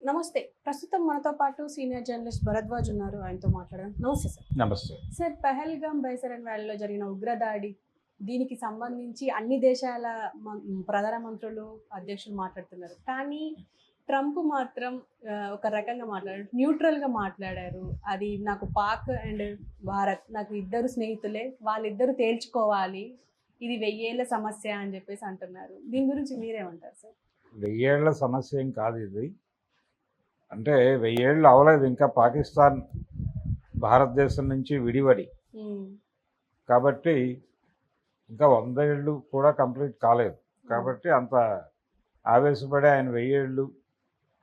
నమస్తే. ప్రస్తుతం మనతో పాటు సీనియర్ జర్నలిస్ట్ భరద్వాజ్ ఉన్నారు. ఆయనతో మాట్లాడదాం. నమస్తే సార్. నమస్తే. సార్, పెహల్గాం బైసరన్ వ్యాలీలో జరిగిన ఉగ్రదాడి, దీనికి సంబంధించి అన్ని దేశాల ప్రధానమంత్రులు, అధ్యక్షులు మాట్లాడుతున్నారు. కానీ ట్రంప్ మాత్రం ఒక రకంగా మాట్లాడారు, న్యూట్రల్గా మాట్లాడారు. అది నాకు పాక్ అండ్ భారత్ నాకు ఇద్దరు స్నేహితులే, వాళ్ళిద్దరూ తేల్చుకోవాలి, ఇది 1000 ఏళ్ల సమస్య అని చెప్పేసి అంటున్నారు. దీని గురించి మీరేమంటారు సార్? 1000 ఏళ్ల సమస్య ఏం కాదు ఇది. అంటే 1000 ఏళ్ళు అవ్వలేదు ఇంకా పాకిస్తాన్ భారతదేశం నుంచి విడివడి. కాబట్టి ఇంకా 100 ఏళ్ళు కూడా కంప్లీట్ కాలేదు. కాబట్టి అంత ఆవేశపడి ఆయన 1000 ఏళ్ళు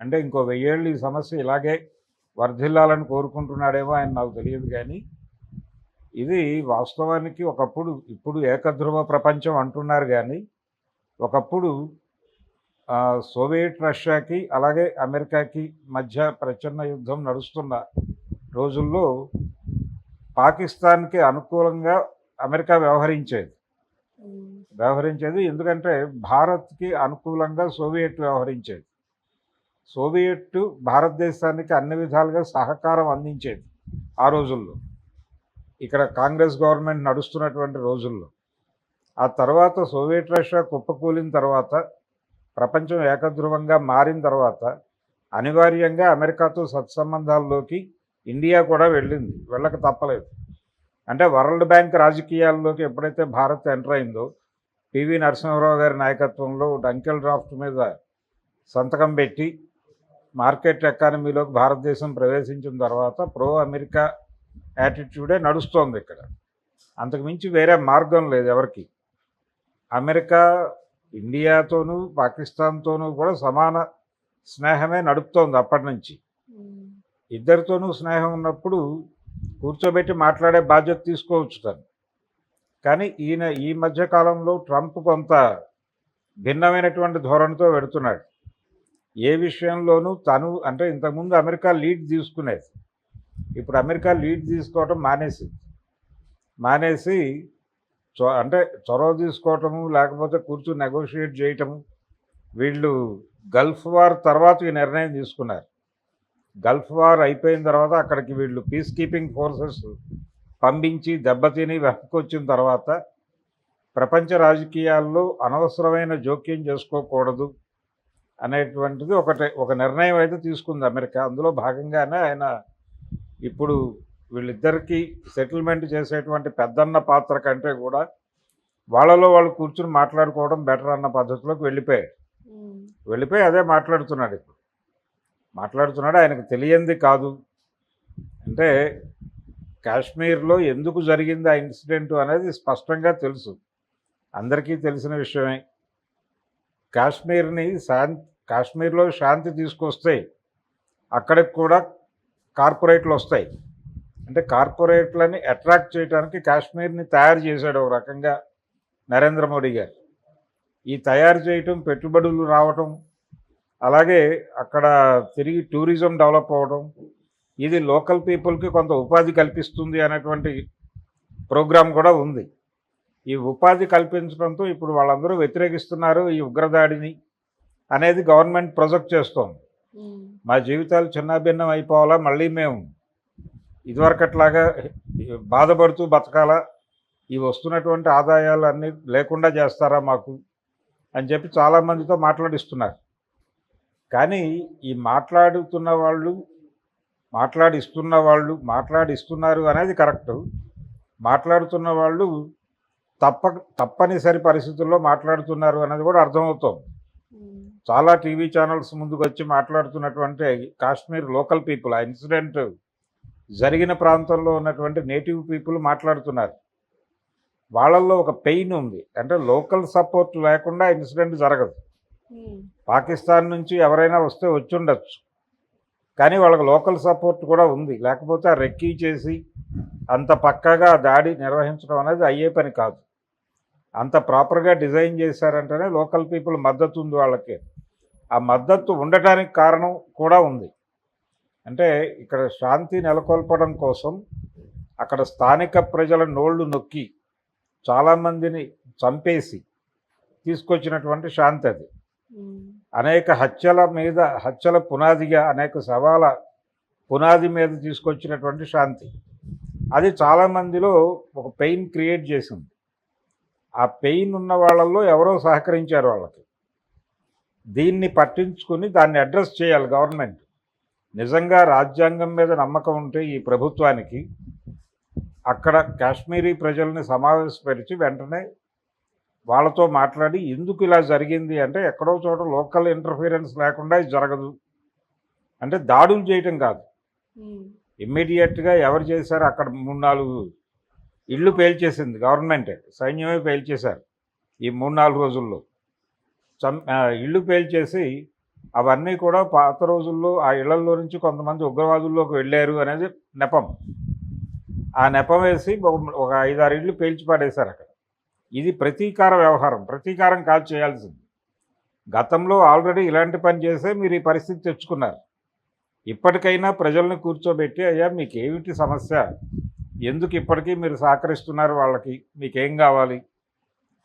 అంటే ఇంకో 1000 ఏళ్ళు ఈ సమస్య ఇలాగే వర్ధిల్లాలని కోరుకుంటున్నాడేమో ఆయన, నాకు తెలియదు. కానీ ఇది వాస్తవానికి ఒకప్పుడు, ఇప్పుడు ఏకధ్రువ ప్రపంచం అంటున్నారు కానీ ఒకప్పుడు సోవియట్ రష్యాకి అలాగే అమెరికాకి మధ్య ప్రచన్న యుద్ధం నడుస్తున్న రోజుల్లో పాకిస్తాన్కి అనుకూలంగా అమెరికా వ్యవహరించేది. ఎందుకంటే భారత్కి అనుకూలంగా సోవియట్ వ్యవహరించేది. సోవియట్ భారతదేశానికి అన్ని విధాలుగా సహకారం అందించేది ఆ రోజుల్లో, ఇక్కడ కాంగ్రెస్ గవర్నమెంట్ నడుస్తున్నటువంటి రోజుల్లో. ఆ తర్వాత సోవియట్ రష్యా కుప్పకూలిన తర్వాత, ప్రపంచం ఏకధ్రువంగా మారిన తర్వాత అనివార్యంగా అమెరికాతో సత్సంబంధాల్లోకి ఇండియా కూడా వెళ్ళింది, వెళ్ళక తప్పలేదు. అంటే వరల్డ్ బ్యాంక్ రాజకీయాల్లోకి ఎప్పుడైతే భారత్ ఎంటర్ అయిందో, పివి నరసింహారావు గారి నాయకత్వంలో డంకెల్ డ్రాఫ్ట్ మీద సంతకం పెట్టి మార్కెట్ ఎకానమీలోకి భారతదేశం ప్రవేశించిన తర్వాత ప్రో అమెరికా యాటిట్యూడే నడుస్తోంది ఇక్కడ. అంతకుమించి వేరే మార్గం లేదు ఎవరికి. అమెరికా ఇండియాతోనూ పాకిస్తాన్తోనూ కూడా సమాన స్నేహమే నడుపుతోంది అప్పటి నుంచి. ఇద్దరితోనూ స్నేహం ఉన్నప్పుడు కూర్చోబెట్టి మాట్లాడే బాధ్యత తీసుకోవచ్చు తను. కానీ ఈయన ఈ మధ్యకాలంలో ట్రంప్ కొంత భిన్నమైనటువంటి ధోరణితో వెడుతున్నాడు. ఏ విషయంలోనూ తను, అంటే ఇంతకుముందు అమెరికా లీడ్ తీసుకునేది, ఇప్పుడు అమెరికా లీడ్ తీసుకోవటం మానేసి అంటే చొరవ తీసుకోవటము, లేకపోతే కూర్చుని నెగోషియేట్ చేయటము. వీళ్ళు గల్ఫ్ వార్ తర్వాత ఈ నిర్ణయం తీసుకున్నారు. గల్ఫ్ వార్ అయిపోయిన తర్వాత అక్కడికి వీళ్ళు పీస్ కీపింగ్ ఫోర్సెస్ పంపించి దెబ్బతిని వెనక్కొచ్చిన తర్వాత ప్రపంచ రాజకీయాల్లో అనవసరమైన జోక్యం చేసుకోకూడదు అనేటువంటిది ఒక నిర్ణయం అయితే తీసుకుంది అమెరికా. అందులో భాగంగానే ఆయన ఇప్పుడు వీళ్ళిద్దరికీ సెటిల్మెంట్ చేసేటువంటి పెద్దన్న పాత్ర కంటే కూడా వాళ్ళలో వాళ్ళు కూర్చుని మాట్లాడుకోవడం బెటర్ అన్న పద్ధతిలోకి వెళ్ళిపోయి అదే మాట్లాడుతున్నాడు. ఇప్పుడు మాట్లాడుతున్నాడు. ఆయనకు తెలియంది కాదు. అంటే కాశ్మీర్లో ఎందుకు జరిగింది ఆ ఇన్సిడెంట్ అనేది స్పష్టంగా తెలుసు, అందరికీ తెలిసిన విషయమే. కాశ్మీర్లో శాంతి తీసుకొస్తే అక్కడికి కూడా కార్పొరేట్లు వస్తాయి. అంటే కార్పొరేట్లని అట్రాక్ట్ చేయడానికి కాశ్మీర్ని తయారు చేశాడు ఒక రకంగా నరేంద్ర మోడీ గారు. ఈ తయారు చేయటం, పెట్టుబడులు రావటం, అలాగే అక్కడ తిరిగి టూరిజం డెవలప్ అవ్వడం, ఇది లోకల్ పీపుల్కి కొంత ఉపాధి కల్పిస్తుంది అనేటువంటి ప్రోగ్రాం కూడా ఉంది. ఈ ఉపాధి కల్పించడంతో ఇప్పుడు వాళ్ళందరూ వ్యతిరేకిస్తున్నారు ఈ ఉగ్రదాడిని అనేది గవర్నమెంట్ ప్రొజెక్ట్ చేస్తోంది. మా జీవితాలు చిన్నాభిన్నం అయిపోవాలా, మళ్ళీ మేము ఇదివరకట్లాగా బాధపడుతూ బతకాలా, ఈ వస్తున్నటువంటి ఆదాయాలు అన్నీ లేకుండా చేస్తారా మాకు అని చెప్పి చాలామందితో మాట్లాడిస్తున్నారు. కానీ ఈ మాట్లాడిస్తున్నారు అనేది కరెక్టు. మాట్లాడుతున్న వాళ్ళు తప్పనిసరి పరిస్థితుల్లో మాట్లాడుతున్నారు అనేది కూడా అర్థమవుతోంది. చాలా టీవీ ఛానల్స్ ముందుకు వచ్చి మాట్లాడుతున్నటువంటి కాశ్మీర్ లోకల్ పీపుల్, ఆ ఇన్సిడెంట్ జరిగిన ప్రాంతంలో ఉన్నటువంటి నేటివ్ పీపుల్ మాట్లాడుతున్నారు. వాళ్ళల్లో ఒక పెయిన్ ఉంది. అంటే లోకల్ సపోర్ట్ లేకుండా ఇన్సిడెంట్ జరగదు. పాకిస్తాన్ నుంచి ఎవరైనా వస్తే వచ్చి ఉండొచ్చు, కానీ వాళ్ళకి లోకల్ సపోర్ట్ కూడా ఉంది. లేకపోతే ఆ రెక్కీ చేసి అంత పక్కాగా దాడి నిర్వహించడం అనేది అయ్యే పని కాదు. అంత ప్రాపర్గా డిజైన్ చేశారంటేనే లోకల్ పీపుల్ మద్దతు ఉంది వాళ్ళకి. ఆ మద్దతు ఉండటానికి కారణం కూడా ఉంది. అంటే ఇక్కడ శాంతి నెలకొల్పడం కోసం అక్కడ స్థానిక ప్రజల నోళ్లు నొక్కి చాలామందిని చంపేసి తీసుకొచ్చినటువంటి శాంతి అది. అనేక హత్యల పునాదిగా, అనేక శవాల పునాది మీద తీసుకొచ్చినటువంటి శాంతి. అది చాలామందిలో ఒక పెయిన్ క్రియేట్ చేసింది. ఆ పెయిన్ ఉన్న వాళ్ళల్లో ఎవరో సహకరించారు వాళ్ళకి. దీన్ని పట్టించుకుని దాన్ని అడ్రస్ చేయాలి గవర్నమెంట్. నిజంగా రాజ్యాంగం మీద నమ్మకం ఉంటే ఈ ప్రభుత్వానికి అక్కడ కాశ్మీరీ ప్రజల్ని సమావేశపరిచి వెంటనే వాళ్ళతో మాట్లాడి ఎందుకు ఇలా జరిగింది అంటే, ఎక్కడో చోట లోకల్ ఇంటర్ఫీరెన్స్ లేకుండా ఇది జరగదు అంటే, దాడులు చేయటం కాదు, ఇమ్మీడియట్గా ఎవరు చేశారు అక్కడ 3-4 ఇళ్ళు పేల్చేసింది గవర్నమెంటే, సైన్యమే పేల్చేశారు ఈ 3-4 రోజుల్లో. ఇళ్ళు పేల్చేసి అవన్నీ కూడా పాత రోజుల్లో ఆ ఇళ్లలో నుంచి కొంతమంది ఉగ్రవాదుల్లోకి వెళ్ళారు అనేది నెపం. ఆ నెపం వేసి ఒక 5-6 ఇళ్ళు పేల్చి పడేశారు అక్కడ. ఇది ప్రతీకార వ్యవహారం, ప్రతీకారం కాదు చేయాల్సింది. గతంలో ఆల్రెడీ ఇలాంటి పని చేసే మీరు ఈ పరిస్థితి తెచ్చుకున్నారు. ఇప్పటికైనా ప్రజల్ని కూర్చోబెట్టి, అయ్యా మీకు ఏమిటి సమస్య, ఎందుకు ఇప్పటికీ మీరు సహకరిస్తున్నారు వాళ్ళకి, మీకేం కావాలి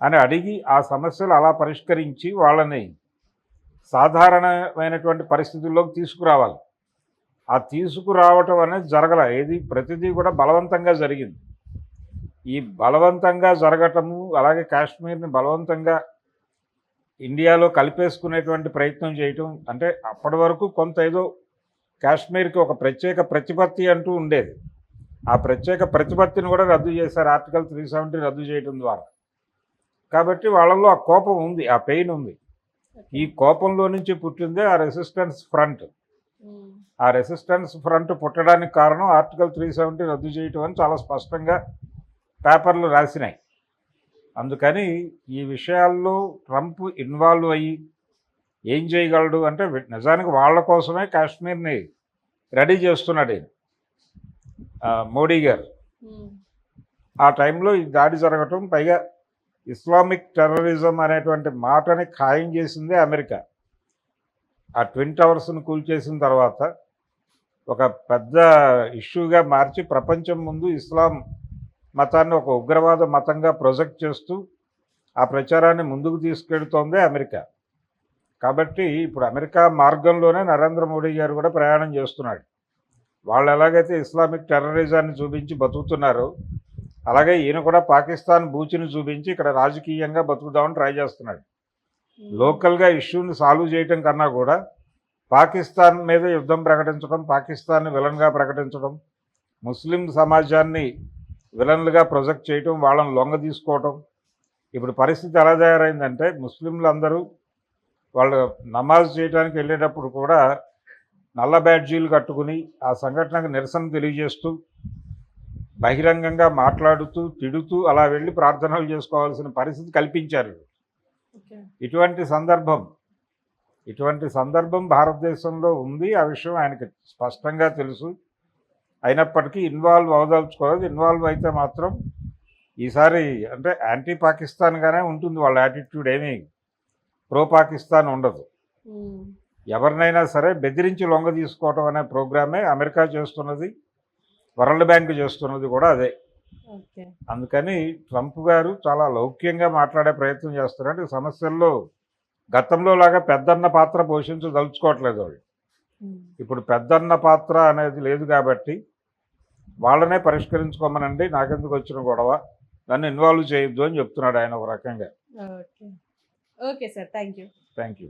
అని అడిగి ఆ సమస్యలు అలా పరిష్కరించి వాళ్ళని సాధారణమైనటువంటి పరిస్థితుల్లోకి తీసుకురావాలి. ఆ తీసుకురావటం అనేది జరగల. ప్రతిదీ కూడా బలవంతంగా జరిగింది. ఈ బలవంతంగా జరగటము, అలాగే కాశ్మీర్ని బలవంతంగా ఇండియాలో కలిపేసుకునేటువంటి ప్రయత్నం చేయటం అంటే, అప్పటి వరకు కొంత ఏదో కాశ్మీర్కి ఒక ప్రత్యేక ప్రతిపత్తి అంటూ ఉండేది. ఆ ప్రత్యేక ప్రతిపత్తిని కూడా రద్దు చేశారు ఆర్టికల్ 370 రద్దు చేయడం ద్వారా. కాబట్టి వాళ్ళల్లో ఆ కోపం ఉంది, ఆ పెయిన్ ఉంది. ఈ కోపంలో నుంచి పుట్టిందే ఆ రెసిస్టెన్స్ ఫ్రంట్. ఆ రెసిస్టెన్స్ ఫ్రంట్ పుట్టడానికి కారణం ఆర్టికల్ 370 రద్దు చేయటం అని చాలా స్పష్టంగా పేపర్లు రాసినాయి. అందుకని ఈ విషయాల్లో ట్రంప్ ఇన్వాల్వ్ అయ్యి ఏం చేయగలడు అంటే, నిజానికి వాళ్ళ కోసమే కాశ్మీర్ని రెడీ చేస్తున్నాడు మోడీ గారు. ఆ టైంలో ఈ దాడి జరగటం, పైగా ఇస్లామిక్ టెర్రరిజం అనేటువంటి మాటని ఖాయం చేసిందే అమెరికా. ఆ ట్విన్ టవర్స్ను కూల్చేసిన తర్వాత ఒక పెద్ద ఇష్యూగా మార్చి ప్రపంచం ముందు ఇస్లాం మతాన్ని ఒక ఉగ్రవాద మతంగా ప్రొజెక్ట్ చేస్తూ ఆ ప్రచారాన్ని ముందుకు తీసుకెడుతోందే అమెరికా. కాబట్టి ఇప్పుడు అమెరికా మార్గంలోనే నరేంద్ర మోడీ గారు కూడా ప్రయాణం చేస్తున్నాడు. వాళ్ళు ఎలాగైతే ఇస్లామిక్ టెర్రరిజాన్ని చూపించి బతుకుతున్నారో, అలాగే ఈయన కూడా పాకిస్తాన్ బూచిని చూపించి ఇక్కడ రాజకీయంగా బతుకుదామని ట్రై చేస్తున్నాడు. లోకల్గా ఇష్యూని సాల్వ్ చేయటం కన్నా కూడా పాకిస్తాన్ మీద యుద్ధం ప్రకటించడం, పాకిస్తాన్ని విలన్గా ప్రకటించడం, ముస్లిం సమాజాన్ని విలన్లుగా ప్రొజెక్ట్ చేయటం, వాళ్ళని లొంగ తీసుకోవటం. ఇప్పుడు పరిస్థితి ఎలా తయారైందంటే, ముస్లింలు అందరూ వాళ్ళు నమాజ్ చేయడానికి వెళ్ళేటప్పుడు కూడా నల్ల బ్యాడ్జీలు కట్టుకుని ఆ సంఘటనకు నిరసన తెలియజేస్తూ బహిరంగంగా మాట్లాడుతూ తిడుతూ అలా వెళ్ళి ప్రార్థనలు చేసుకోవాల్సిన పరిస్థితి కల్పించారు. ఇటువంటి సందర్భం భారతదేశంలో ఉంది. ఆ విషయం ఆయనకి స్పష్టంగా తెలుసు. అయినప్పటికీ ఇన్వాల్వ్ అవదలుచుకోలేదు. ఇన్వాల్వ్ అయితే మాత్రం ఈసారి అంటే యాంటీ పాకిస్తాన్గానే ఉంటుంది వాళ్ళ యాటిట్యూడ్, ఏమీ ప్రో పాకిస్తాన్ ఉండదు. ఎవరినైనా సరే బెదిరించి లొంగ తీసుకోవటం అనే ప్రోగ్రామే అమెరికా చేస్తున్నది, వరల్డ్ బ్యాంక్ చేస్తున్నది కూడా అదే. అందుకని ట్రంప్ గారు చాలా లౌక్యంగా మాట్లాడే ప్రయత్నం చేస్తున్నారు. సమస్యల్లో గతంలో లాగా పెద్దన్న పాత్ర పోషించదలుచుకోవట్లేదు వాళ్ళు. ఇప్పుడు పెద్దన్న పాత్ర అనేది లేదు కాబట్టి వాళ్ళనే పరిష్కరించుకోమనండి, నాకెందుకు వచ్చిన గొడవ, నన్ను ఇన్వాల్వ్ చేయొద్దు అని చెప్తున్నాడు ఆయన ఒక రకంగా. Okay sir, thank you.